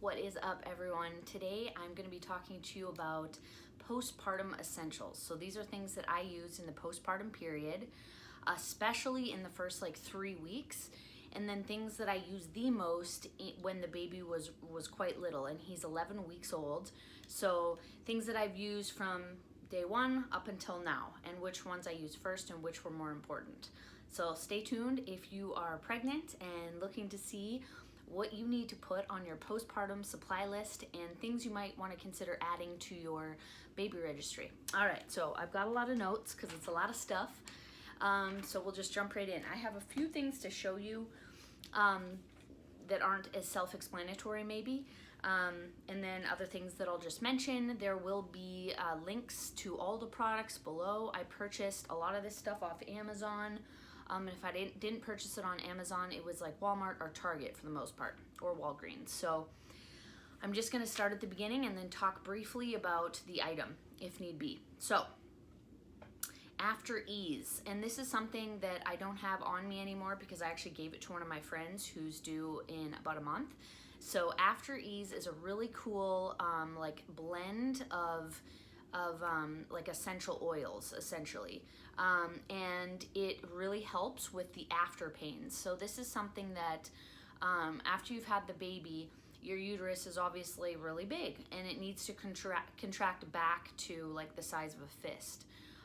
What is up, everyone? Today I'm going to be talking to you about postpartum essentials. So these are things that I use in the postpartum period, especially in the first like 3 weeks, and then things that I use the most when the baby was quite little, and he's 11 weeks old. So things that I've used from day one up until now, and which ones I use first and which were more important. So stay tuned if you are pregnant and looking to see what you need to put on your postpartum supply list and things you might want to consider adding to your baby registry. All right, so I've got a lot of notes because it's a lot of stuff. So we'll just jump right in. I have a few things to show you that aren't as self-explanatory maybe. And then other things that I'll just mention. There will be links to all the products below. I purchased a lot of this stuff off Amazon. And if I didn't purchase it on Amazon, it was like Walmart or Target for the most part, or Walgreens. So I'm just gonna start at the beginning and then talk briefly about the item if need be. So After Ease, and this is something that I don't have on me anymore because I actually gave it to one of my friends who's due in about a month. So After Ease is a really cool like blend of like essential oils essentially, and it really helps with the after pains. So this is something that after you've had the baby, your uterus is obviously really big and it needs to contract back to like the size of a fist.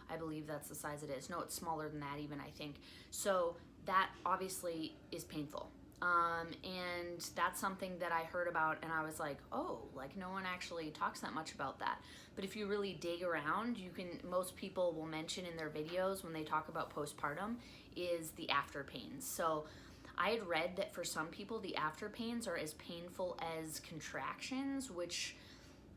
I believe that's the size it is. No, it's smaller than that even, I think. So that obviously is painful. And that's something that I heard about and I was like, oh, like no one actually talks that much about that. But if you really dig around, most people will mention in their videos when they talk about postpartum is the after pains. So I had read that for some people, the after pains are as painful as contractions, which,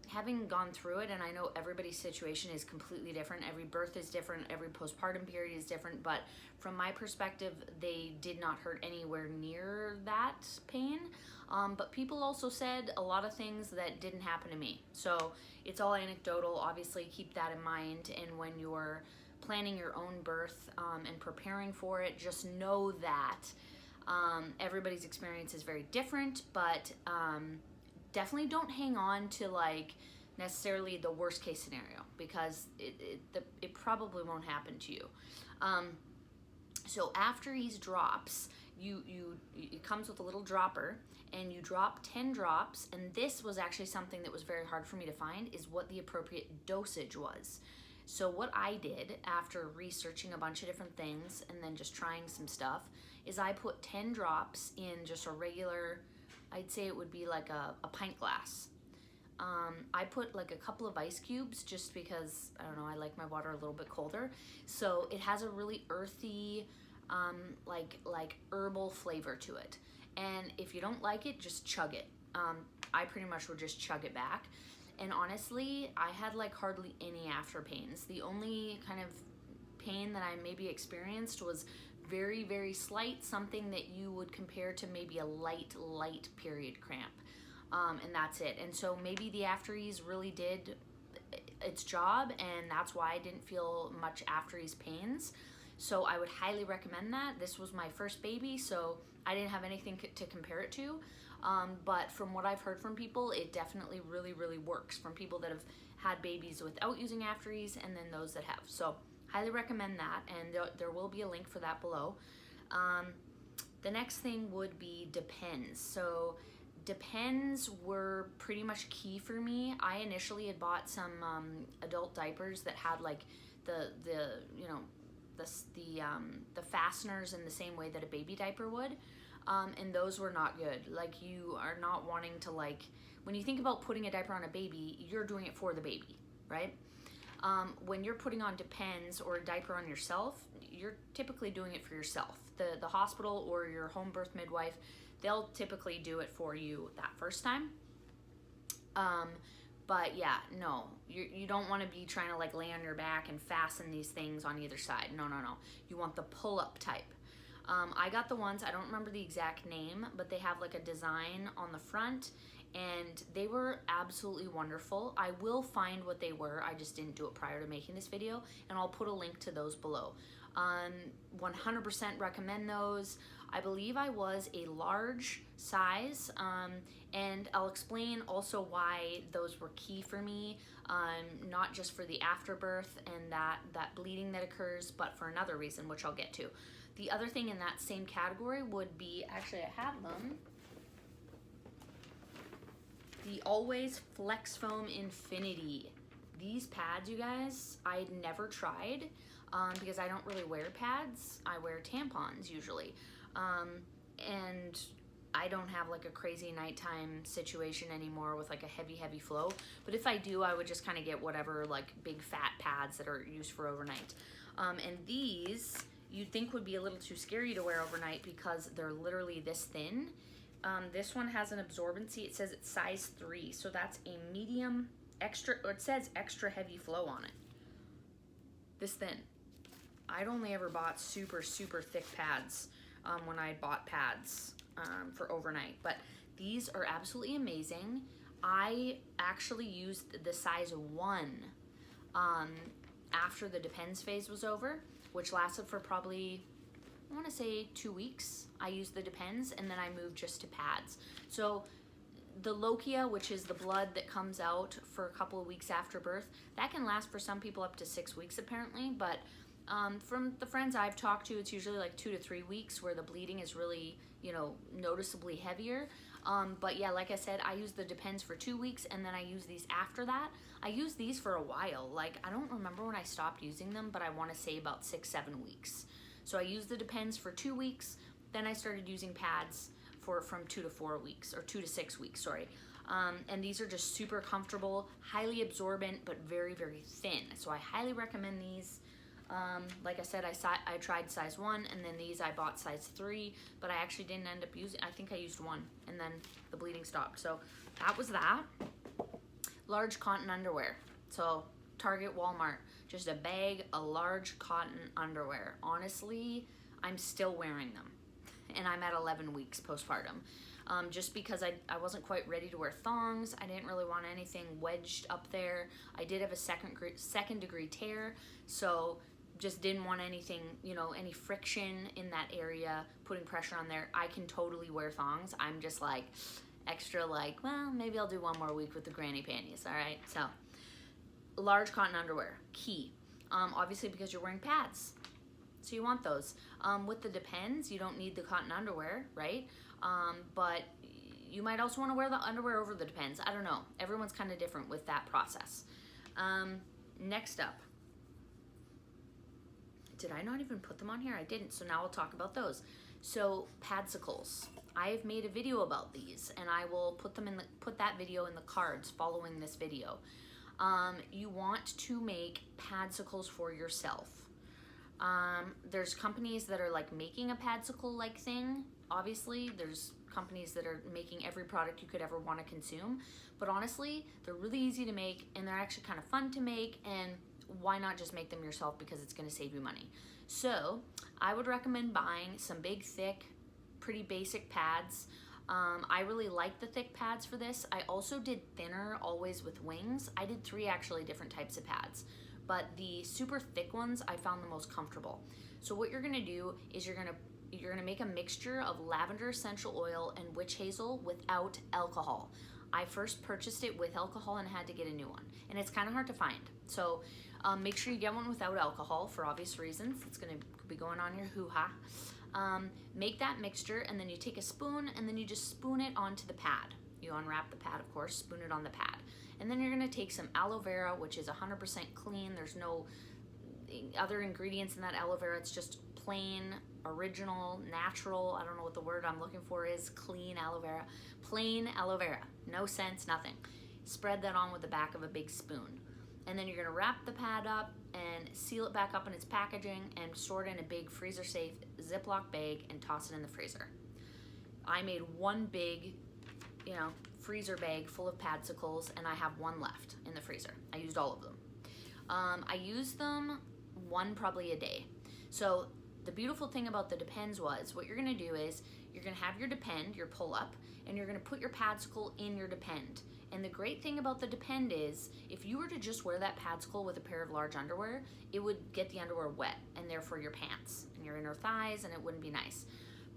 having gone through it, and I know everybody's situation is completely different. Every birth is different. Every postpartum period is different. But from my perspective, they did not hurt anywhere near that pain. But people also said a lot of things that didn't happen to me. So it's all anecdotal. Obviously, keep that in mind. And when you're planning your own birth and preparing for it, just know that everybody's experience is very different. But definitely don't hang on to like necessarily the worst case scenario because it probably won't happen to you. So After Ease drops, it comes with a little dropper and you drop 10 drops, and this was actually something that was very hard for me to find, is what the appropriate dosage was. So what I did after researching a bunch of different things and then just trying some stuff is I put 10 drops in just a regular, I'd say it would be like a pint glass. I put like a couple of ice cubes just because, I don't know, I like my water a little bit colder. So it has a really earthy, like herbal flavor to it. And if you don't like it, just chug it. I pretty much would just chug it back. And honestly, I had like hardly any after pains. The only kind of pain that I maybe experienced was very, very slight, something that you would compare to maybe a light period cramp. And that's it. And so maybe the After Ease really did its job, and that's why I didn't feel much After Ease pains. So I would highly recommend that. This was my first baby, so I didn't have anything to compare it to. But from what I've heard from people, it definitely really, really works from people that have had babies without using After Ease and then those that have. So highly recommend that, and there will be a link for that below. The next thing would be Depends. So Depends were pretty much key for me. I initially had bought some adult diapers that had like the fasteners in the same way that a baby diaper would, and those were not good. Like, you are not wanting to, like, when you think about putting a diaper on a baby, you're doing it for the baby, right? When you're putting on Depends or a diaper on yourself, you're typically doing it for yourself. The hospital or your home birth midwife, they'll typically do it for you that first time. But yeah, no, you don't want to be trying to like lay on your back and fasten these things on either side. No. You want the pull-up type. I got the ones, I don't remember the exact name, but they have like a design on the front, and they were absolutely wonderful. I will find what they were. I just didn't do it prior to making this video, and I'll put a link to those below. 100% recommend those. I believe I was a large size, and I'll explain also why those were key for me, not just for the afterbirth and that bleeding that occurs, but for another reason, which I'll get to. The other thing in that same category would be, actually I have them, the Always Flex Foam Infinity. These pads, you guys, I'd never tried because I don't really wear pads. I wear tampons usually. And I don't have like a crazy nighttime situation anymore with like a heavy flow. But if I do, I would just kind of get whatever like big fat pads that are used for overnight. And these you'd think would be a little too scary to wear overnight because they're literally this thin. This one has an absorbency. It says it's size 3, so that's a medium extra, or it says extra heavy flow on it. This thin. I'd only ever bought super thick pads when I bought pads for overnight, but these are absolutely amazing. I actually used the size 1 after the Depends phase was over, which lasted for probably, I want to say 2 weeks. I used the Depends and then I moved just to pads. So the lochia, which is the blood that comes out for a couple of weeks after birth, that can last for some people up to 6 weeks apparently, but from the friends I've talked to, it's usually like 2 to 3 weeks where the bleeding is really, you know, noticeably heavier. But yeah, like I said, I use the Depends for 2 weeks and then I use these after that. I used these for a while. Like, I don't remember when I stopped using them, but I want to say about 6-7 weeks. So I used the Depends for 2 weeks, then I started using pads from 2 to 4 weeks, or 2 to 6 weeks, sorry. And these are just super comfortable, highly absorbent, but very thin. So I highly recommend these. Like I said, I tried size 1, and then these I bought size 3, but I actually didn't end up using, I think I used 1, and then the bleeding stopped. So that was that. Large cotton underwear. So Target, Walmart, just a bag of large cotton underwear. Honestly, I'm still wearing them, and I'm at 11 weeks postpartum. Just because I wasn't quite ready to wear thongs. I didn't really want anything wedged up there. I did have a second degree tear, so just didn't want anything, you know, any friction in that area, putting pressure on there. I can totally wear thongs. I'm just like extra like, well, maybe I'll do 1 more week with the granny panties, all right? So large cotton underwear, key. Obviously because you're wearing pads, so you want those. With the Depends, you don't need the cotton underwear, right? But you might also want to wear the underwear over the Depends. I don't know. Everyone's kind of different with that process. Next up. Did I not even put them on here? I didn't, so now I'll talk about those. So padsicles. I've made a video about these, and I will put that video in the cards following this video. You want to make padsicles for yourself. There's companies that are like making a padsicle like thing. Obviously, there's companies that are making every product you could ever want to consume. But honestly, they're really easy to make, and they're actually kind of fun to make, and why not just make them yourself, because it's going to save you money. So I would recommend buying some big, thick, pretty basic pads. I really like the thick pads for this. I also did thinner, always with wings. I did 3 actually different types of pads, but the super thick ones I found the most comfortable. So what you're gonna do is you're gonna make a mixture of lavender essential oil and witch hazel without alcohol. I first purchased it with alcohol and had to get a new one, and it's kind of hard to find. So make sure you get one without alcohol for obvious reasons. It's gonna be going on your hoo-ha. Make that mixture, and then you take a spoon and then you just spoon it onto the pad. You unwrap the pad, of course, spoon it on the pad. And then you're gonna take some aloe vera, which is 100% clean. There's no other ingredients in that aloe vera. It's just plain, original, natural. I don't know what the word I'm looking for is. Clean aloe vera. Plain aloe vera. No scents, nothing. Spread that on with the back of a big spoon. And then you're gonna wrap the pad up and seal it back up in its packaging and store it in a big freezer-safe Ziploc bag and toss it in the freezer. I made 1 big, freezer bag full of padsicles, and I have 1 left in the freezer. I used all of them. I used them 1 probably a day. So the beautiful thing about the Depends was, what you're gonna do is you're gonna have your Depend, your pull-up, and you're gonna put your Padsicle in your Depend. And the great thing about the Depend is, if you were to just wear that Padsicle with a pair of large underwear, it would get the underwear wet, and therefore your pants and your inner thighs, and it wouldn't be nice.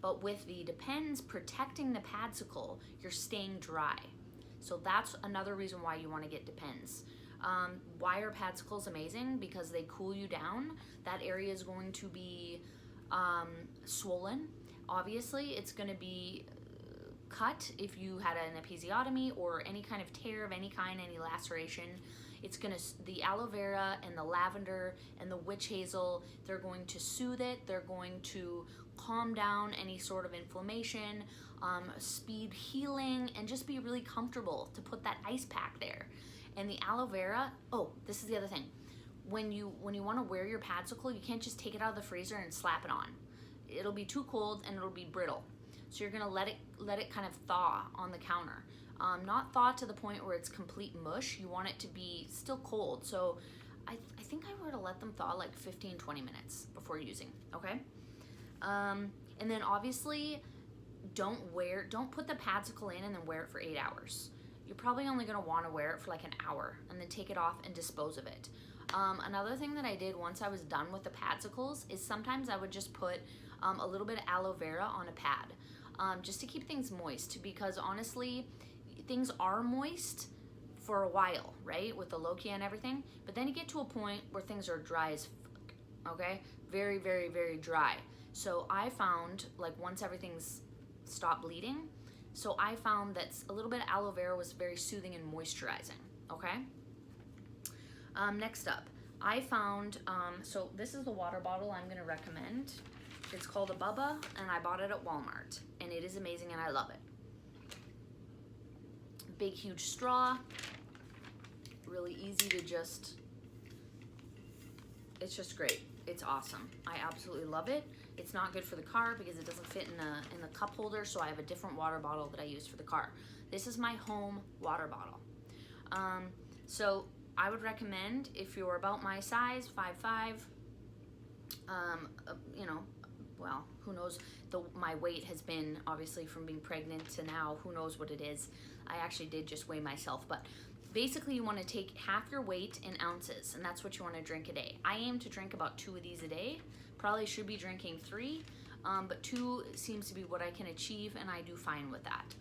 But with the Depends protecting the Padsicle, you're staying dry. So that's another reason why you want to get Depends. Why are Padsicles amazing? Because they cool you down. That area is going to be swollen. Obviously, it's going to be cut if you had an episiotomy or any kind of tear of any kind, any laceration. It's gonna, the aloe vera and the lavender and the witch hazel, they're going to soothe it. They're going to calm down any sort of inflammation, speed healing, and just be really comfortable to put that ice pack there. And the aloe vera, oh, this is the other thing. When you want to wear your Padsicle, you can't just take it out of the freezer and slap it on. It'll be too cold and it'll be brittle. So you're gonna let it kind of thaw on the counter. Not thaw to the point where it's complete mush. You want it to be still cold. So I think I were to let them thaw like 15, 20 minutes before using, okay? And then obviously don't put the Padsicle in and then wear it for 8 hours. You're probably only gonna wanna wear it for like an hour and then take it off and dispose of it. Another thing that I did once I was done with the Padsicles is sometimes I would just put a little bit of aloe vera on a pad, just to keep things moist, because honestly, things are moist for a while, right? With the lochia and everything, but then you get to a point where things are dry as fuck, okay? Very, very, very dry. So I found, like, once everything's stopped bleeding, so I found that a little bit of aloe vera was very soothing and moisturizing, okay? Next up, I found, so this is the water bottle I'm gonna recommend. It's called a Bubba, and I bought it at Walmart, and it is amazing, and I love it. Big, huge straw, really easy to just, it's just great. It's awesome. I absolutely love it. It's not good for the car because it doesn't fit in the cup holder, so I have a different water bottle that I use for the car. This is my home water bottle. So I would recommend, if you're about my size, 5'5", you know, well, who knows, my weight has been, obviously, from being pregnant to now, who knows what it is. I actually did just weigh myself, but basically you want to take half your weight in ounces, and that's what you want to drink a day. I aim to drink about 2 of these a day. Probably should be drinking 3, but 2 seems to be what I can achieve, and I do fine with that.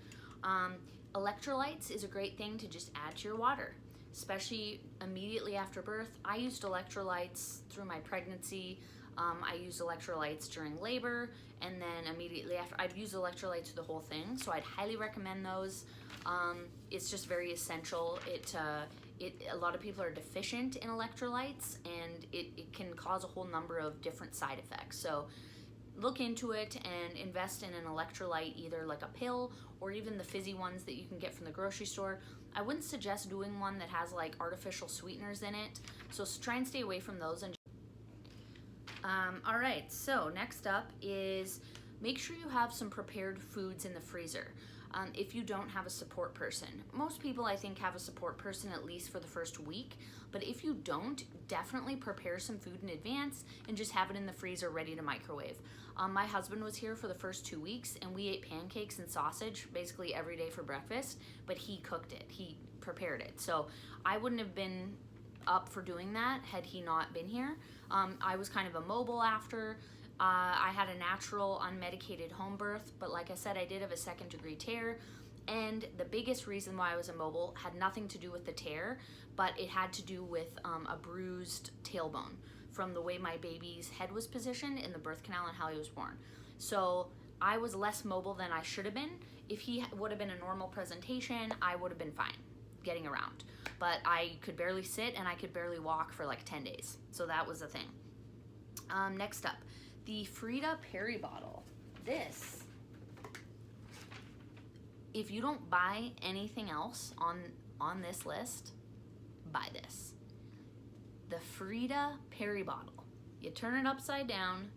Electrolytes is a great thing to just add to your water, especially immediately after birth. I used electrolytes through my pregnancy. I used electrolytes during labor, and then immediately after. I've used electrolytes through the whole thing, so I'd highly recommend those. It's just very essential. A lot of people are deficient in electrolytes, and it can cause a whole number of different side effects. So look into it and invest in an electrolyte, either like a pill or even the fizzy ones that you can get from the grocery store. I wouldn't suggest doing one that has like artificial sweeteners in it, so try and stay away from those. And all right, so next up is make sure you have some prepared foods in the freezer. If you don't have a support person. Most people, I think, have a support person at least for the first week, but if you don't, definitely prepare some food in advance and just have it in the freezer ready to microwave. My husband was here for the first 2 weeks, and we ate pancakes and sausage basically every day for breakfast, but he cooked it, he prepared it. So I wouldn't have been up for doing that had he not been here. I was kind of immobile after. I had a natural, unmedicated home birth, but like I said, I did have a 2nd-degree tear, and the biggest reason why I was immobile had nothing to do with the tear, but it had to do with a bruised tailbone from the way my baby's head was positioned in the birth canal and how he was born. So I was less mobile than I should have been. If he would have been a normal presentation, I would have been fine getting around, but I could barely sit and I could barely walk for like 10 days. So that was the thing. Next up, the Frida Peri bottle. This, if you don't buy anything else on this list, buy this. The Frida Peri bottle. You turn it upside down.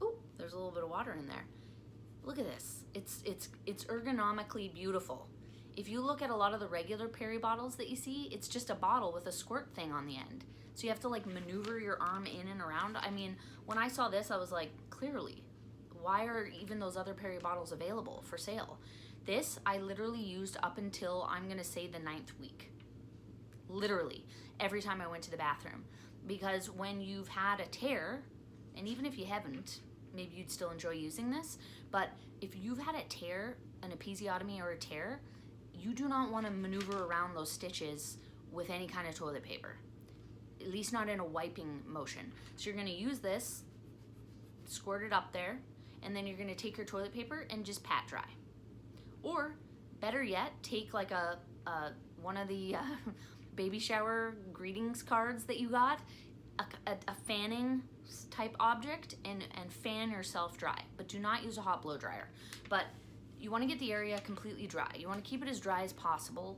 Ooh, there's a little bit of water in there. Look at this. It's ergonomically beautiful. If you look at a lot of the regular Peri bottles that you see, it's just a bottle with a squirt thing on the end. So you have to like maneuver your arm in and around. I mean, when I saw this, I was like, clearly, Why are even those other peri bottles available for sale? This I literally used up until, I'm gonna say, the 9th week. Literally, every time I went to the bathroom. Because when you've had a tear, and even if you haven't, maybe you'd still enjoy using this, but if you've had a tear, an episiotomy or a tear, you do not want to maneuver around those stitches with any kind of toilet paper, at least not in a wiping motion. So you're going to use this, squirt it up there, and then you're going to take your toilet paper and just pat dry. Or better yet, take like one of the baby shower greetings cards that you got, a fanning type object, and fan yourself dry, but do not use a hot blow dryer. But you want to get the area completely dry. You want to keep it as dry as possible,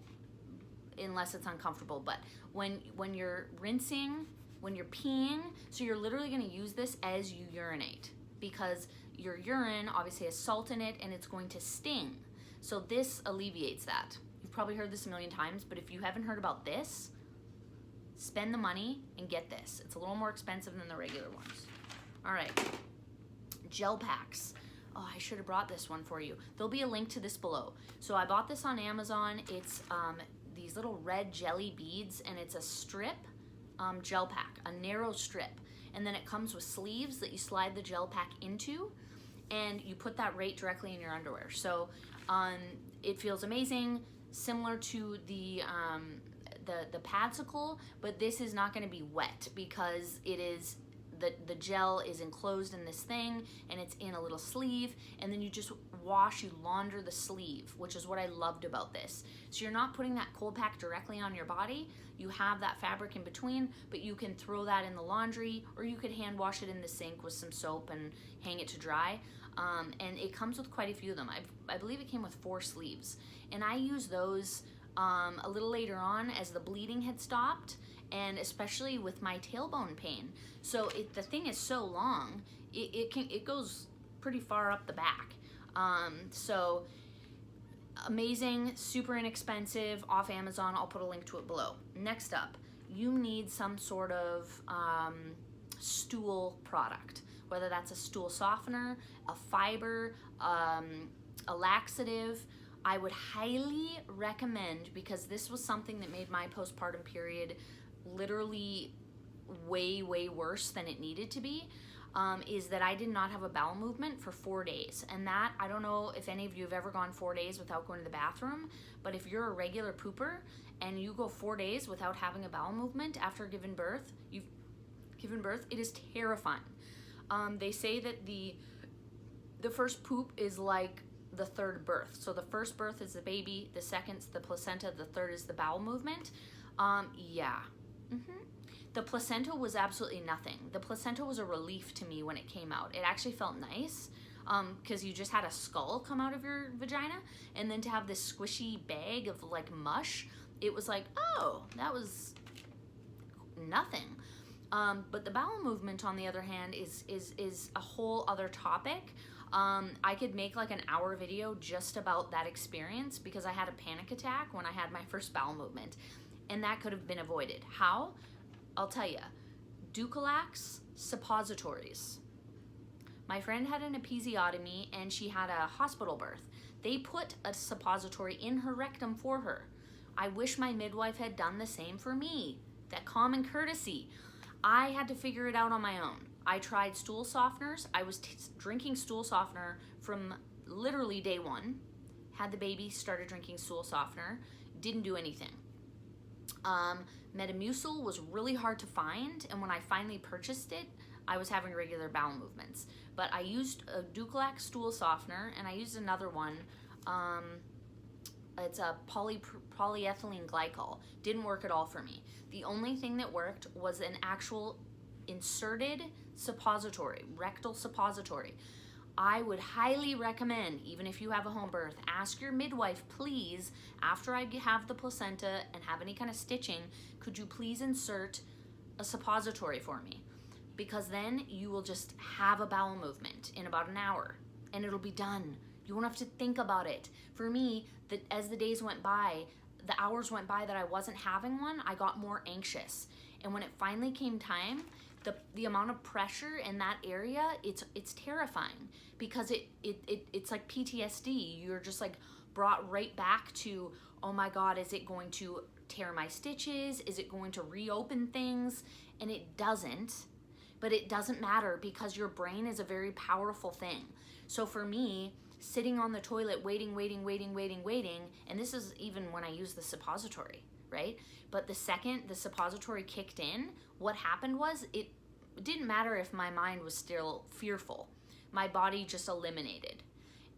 unless it's uncomfortable. But when you're rinsing, when you're peeing, so you're literally going to use this as you urinate, because your urine obviously has salt in it and it's going to sting. So this alleviates that. You've probably heard this a million times, but if you haven't heard about this, spend the money and get this. It's a little more expensive than the regular ones. All right, gel packs. Oh, I should have brought this one for you. There'll be a link to this below. So I bought this on Amazon. It's these little red jelly beads, and it's a strip gel pack, a narrow strip. And then it comes with sleeves that you slide the gel pack into, and you put that right directly in your underwear. So it feels amazing, similar to the Padsicle, but this is not going to be wet because it is the gel is enclosed in this thing, and it's in a little sleeve, and then you just you launder the sleeve, which is what I loved about this. So you're not putting that cold pack directly on your body. You have that fabric in between, but you can throw that in the laundry, or you could hand wash it in the sink with some soap and hang it to dry. And it comes with quite a few of them. I believe it came with 4 sleeves, and I use those a little later on as the bleeding had stopped, and especially with my tailbone pain. So the thing is so long, it goes pretty far up the back. So amazing, super inexpensive, off Amazon. I'll put a link to it below. Next up, you need some sort of stool product, whether that's a stool softener, a fiber, a laxative. I would highly recommend, because this was something that made my postpartum period literally way, way worse than it needed to be, is that I did not have a bowel movement for 4 days. And that, I don't know if any of you have ever gone 4 days without going to the bathroom, but if you're a regular pooper and you go 4 days without having a bowel movement after giving birth, it is terrifying. They say that the first poop is like the third birth. So the first birth is the baby, the second's the placenta, the third is the bowel movement. Yeah. The placenta was absolutely nothing. The placenta was a relief to me when it came out. It actually felt nice, because you just had a skull come out of your vagina, and then to have this squishy bag of like mush, it was like, oh, that was nothing. But the bowel movement, on the other hand, is a whole other topic. I could make like an hour video just about that experience, because I had a panic attack when I had my first bowel movement, and that could have been avoided. How? I'll tell you. Ducolax suppositories. My friend had an episiotomy and she had a hospital birth. They put a suppository in her rectum for her. I wish my midwife had done the same for me. That common courtesy. I had to figure it out on my own. I tried stool softeners. I was drinking stool softener from literally day 1. Had the baby, started drinking stool softener. Didn't do anything. Metamucil was really hard to find, and when I finally purchased it, I was having regular bowel movements. But I used a Ducolax stool softener, and I used another one. It's a polyethylene glycol. Didn't work at all for me. The only thing that worked was an actual inserted suppository, rectal suppository. I would highly recommend, even if you have a home birth, ask your midwife, please, after I have the placenta and have any kind of stitching, could you please insert a suppository for me? Because then you will just have a bowel movement in about an hour, and it'll be done. You won't have to think about it. For me, as the days went by, the hours went by that I wasn't having one, I got more anxious. And when it finally came time, the amount of pressure in that area, it's terrifying, because it's like PTSD. You're just like brought right back to, oh my God, is it going to tear my stitches? Is it going to reopen things? And it doesn't, but it doesn't matter, because your brain is a very powerful thing. So for me, sitting on the toilet, waiting, and this is even when I use the suppository, right? But the second the suppository kicked in, what happened was, it didn't matter if my mind was still fearful. My body just eliminated.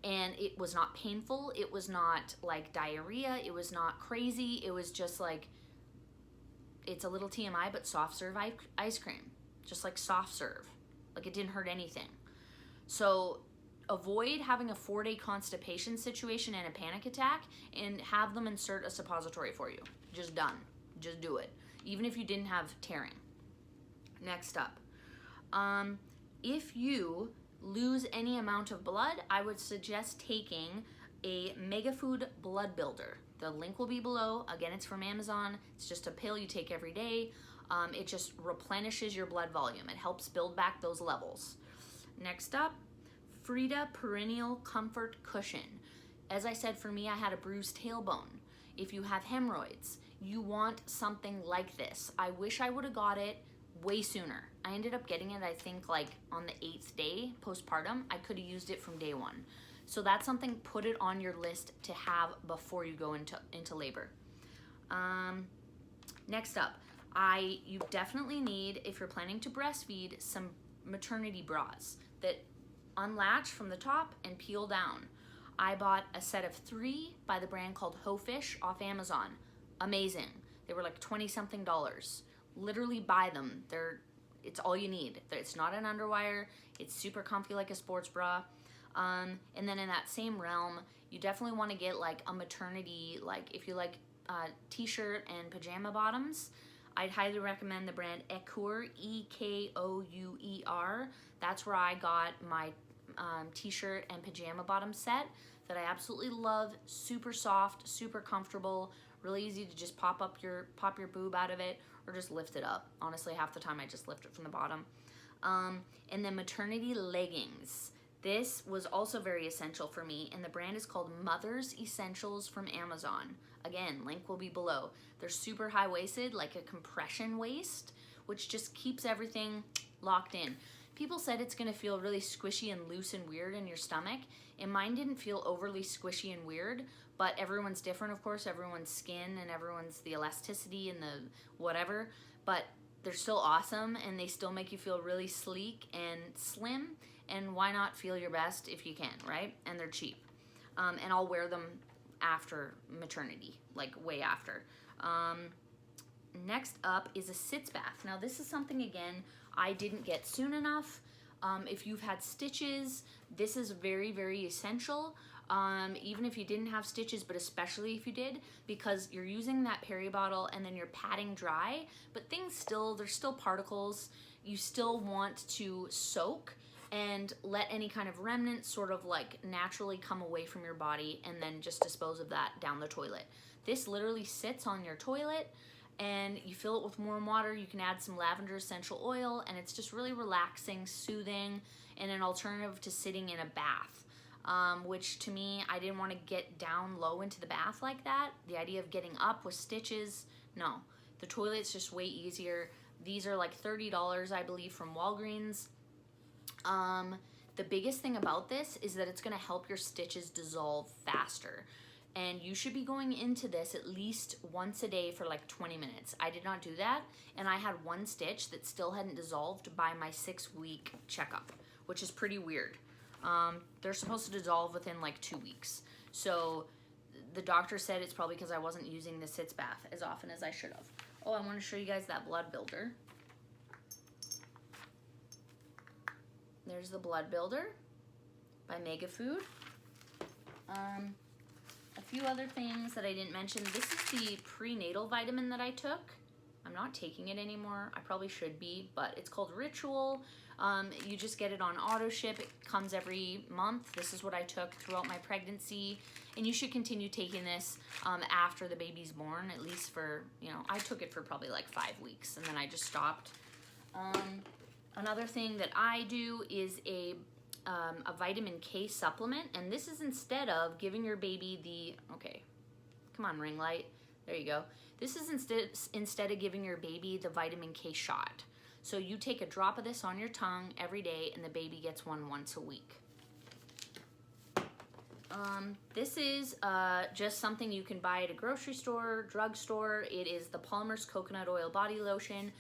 And it was not painful. It was not like diarrhea. It was not crazy. It was just like, it's a little TMI, but soft serve ice cream. Just like soft serve. Like, it didn't hurt anything. So avoid having a 4-day constipation situation and a panic attack, and have them insert a suppository for you. Just done. Just do it. Even if you didn't have tearing. Next up, if you lose any amount of blood, I would suggest taking a Megafood blood builder. The link will be below. Again, it's from Amazon. It's just a pill you take every day. It just replenishes your blood volume. It helps build back those levels. Next up, Frida Perineal Comfort Cushion. As I said, for me, I had a bruised tailbone. If you have hemorrhoids, you want something like this. I wish I would have got it way sooner. I ended up getting it, I think, like on the 8th day postpartum. I could have used it from day 1. So that's something, put it on your list to have before you go into labor. Next up, you definitely need, if you're planning to breastfeed, some maternity bras that unlatch from the top and peel down. I bought a set of 3 by the brand called Hofish off Amazon. Amazing. They were like $20-something. Literally buy them. It's all you need. It's not an underwire. It's super comfy like a sports bra. And then in that same realm, you definitely want to get like a maternity, like if you like t-shirt and pajama bottoms, I'd highly recommend the brand Ekour, Ekouer. That's where I got my t-shirt and pajama bottom set that I absolutely love. Super soft, super comfortable, really easy to just pop your boob out of it, or just lift it up. Honestly, half the time I just lift it from the bottom. And then maternity leggings. This was also very essential for me, and the brand is called Mother's Essentials from Amazon. Again, link will be below. They're super high-waisted, like a compression waist, which just keeps everything locked in. People said it's gonna feel really squishy and loose and weird in your stomach, and mine didn't feel overly squishy and weird, but everyone's different, of course. Everyone's skin and everyone's the elasticity and the whatever, but they're still awesome, and they still make you feel really sleek and slim, and why not feel your best if you can, right? And they're cheap. And I'll wear them after maternity, like way after. Next up is a Sitz bath. Now this is something, again, I didn't get soon enough. If you've had stitches, this is very, very essential. Even if you didn't have stitches, but especially if you did, because you're using that peri bottle and then you're patting dry, but there's still particles. You still want to soak and let any kind of remnants sort of like naturally come away from your body, and then just dispose of that down the toilet. This literally sits on your toilet, and you fill it with warm water. You can add some lavender essential oil, and it's just really relaxing, soothing, and an alternative to sitting in a bath. Which to me, I didn't want to get down low into the bath like that. The idea of getting up with stitches, no. The toilet's just way easier. These are like $30, I believe, from Walgreens. The biggest thing about this is that it's going to help your stitches dissolve faster. And you should be going into this at least once a day for like 20 minutes. I did not do that, and I had one stitch that still hadn't dissolved by my 6-week checkup, which is pretty weird. They're supposed to dissolve within like 2 weeks. So the doctor said it's probably because I wasn't using the Sitz bath as often as I should have. Oh, I want to show you guys that blood builder. There's the blood builder by Megafood. A few other things that I didn't mention. This is the prenatal vitamin that I took. I'm not taking it anymore. I probably should be, but it's called Ritual. You just get it on auto ship. It comes every month. This is what I took throughout my pregnancy, and you should continue taking this after the baby's born, at least for, I took it for probably like 5 weeks, and then I just stopped. Another thing that I do is a vitamin K supplement, and this is instead of giving your baby the, okay, come on ring light, there you go. This is instead of giving your baby the vitamin K shot. So you take a drop of this on your tongue every day, and the baby gets one once a week. This is just something you can buy at a grocery store, drugstore. It is the Palmer's Coconut Oil Body Lotion.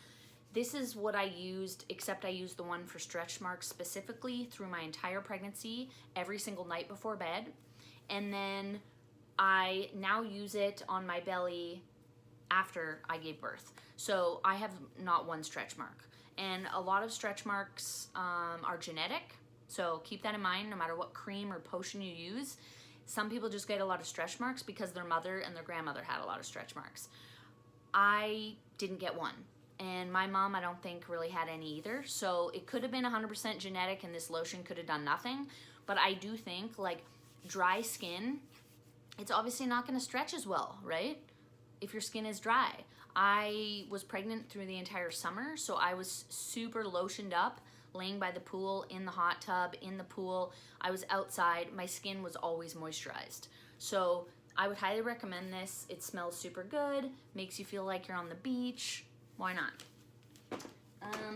This is what I used, except I used the one for stretch marks specifically through my entire pregnancy, every single night before bed. And then I now use it on my belly after I gave birth. So I have not one stretch mark. And a lot of stretch marks are genetic. So keep that in mind, no matter what cream or potion you use. Some people just get a lot of stretch marks because their mother and their grandmother had a lot of stretch marks. I didn't get one. And my mom, I don't think, really had any either. So it could have been 100% genetic and this lotion could have done nothing. But I do think, like, dry skin, it's obviously not going to stretch as well, right? If your skin is dry. I was pregnant through the entire summer, so I was super lotioned up, laying by the pool, in the hot tub, in the pool. I was outside. My skin was always moisturized. So I would highly recommend this. It smells super good, makes you feel like you're on the beach. Why not?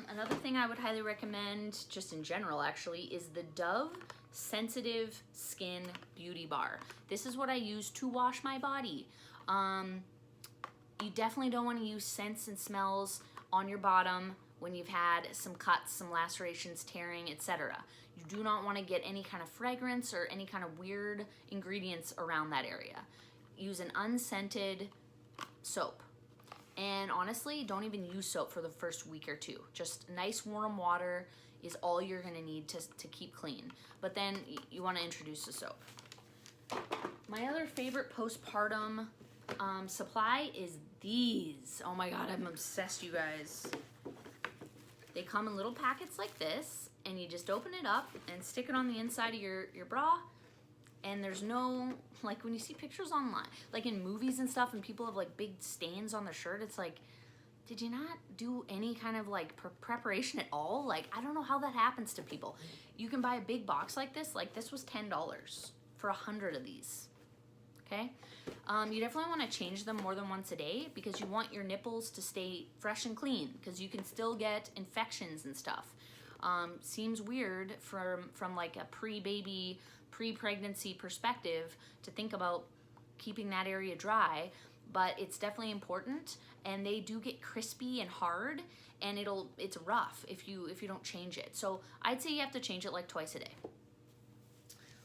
Another thing I would highly recommend, just in general actually, is the Dove Sensitive Skin Beauty Bar. This is what I use to wash my body. You definitely don't want to use scents and smells on your bottom when you've had some cuts, some lacerations, tearing, etc. You do not want to get any kind of fragrance or any kind of weird ingredients around that area. Use an unscented soap. And honestly, don't even use soap for the first week or two. Just nice warm water is all you're gonna need to keep clean. But then you wanna introduce the soap. My other favorite postpartum supply is these. Oh my God, I'm obsessed, you guys. They come in little packets like this, and you just open it up and stick it on the inside of your bra. And there's no, like when you see pictures online, like in movies and stuff, and people have like big stains on their shirt, it's like, did you not do any kind of like preparation at all? Like, I don't know how that happens to people. You can buy a big box like this was $10 for 100 of these, okay? You definitely wanna change them more than once a day because you want your nipples to stay fresh and clean because you can still get infections and stuff. Seems weird from like a pre-baby, pre-pregnancy perspective to think about keeping that area dry, but it's definitely important, and they do get crispy and hard, and it's rough if you don't change it. So I'd say you have to change it like twice a day.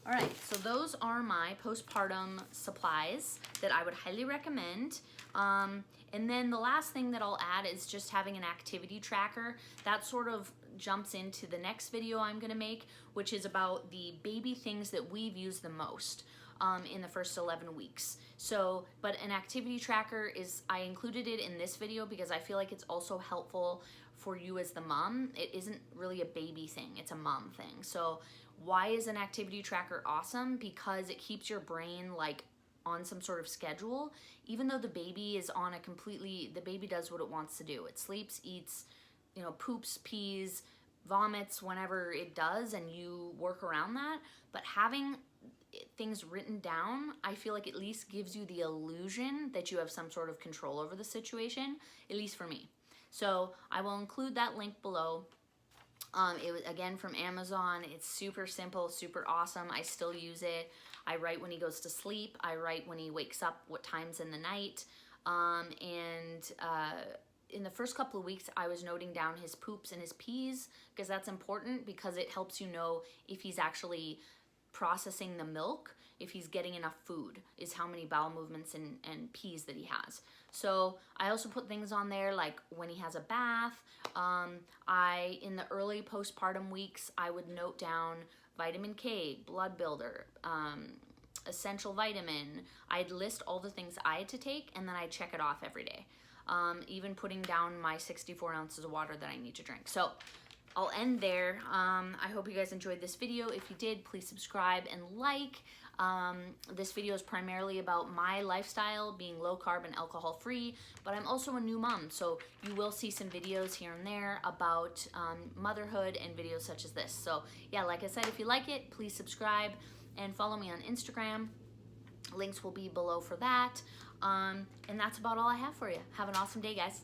All right, so those are my postpartum supplies that I would highly recommend. And then the last thing that I'll add is just having an activity tracker. That sort of jumps into the next video I'm gonna make, which is about the baby things that we've used the most in the first 11 weeks. So, but an activity tracker is, I included it in this video because I feel like it's also helpful for you as the mom. It isn't really a baby thing, it's a mom thing. So why is an activity tracker awesome? Because it keeps your brain like on some sort of schedule, even though the baby is on a the baby does what it wants to do. It sleeps, eats, you know, poops, pees, vomits whenever it does, and you work around that. But having things written down, I feel like at least gives you the illusion that you have some sort of control over the situation, at least for me. So I will include that link below. It was, again, from Amazon. It's super simple, super awesome. I still use it. I write when he goes to sleep. I write when he wakes up, what times in the night. In the first couple of weeks, I was noting down his poops and his pees because that's important because it helps you know if he's actually processing the milk, if he's getting enough food, is how many bowel movements and pees that he has. So I also put things on there like when he has a bath. In the early postpartum weeks, I would note down vitamin K, blood builder, essential vitamin. I'd list all the things I had to take, and then I'd check it off every day. Even putting down my 64 ounces of water that I need to drink. So I'll end there. I hope you guys enjoyed this video. If you did, please subscribe and like. This video is primarily about my lifestyle, being low carb and alcohol free, but I'm also a new mom, so you will see some videos here and there about motherhood and videos such as this. So yeah, like I said, if you like it, please subscribe and follow me on Instagram. Links will be below for that. And that's about all I have for you. Have an awesome day, guys.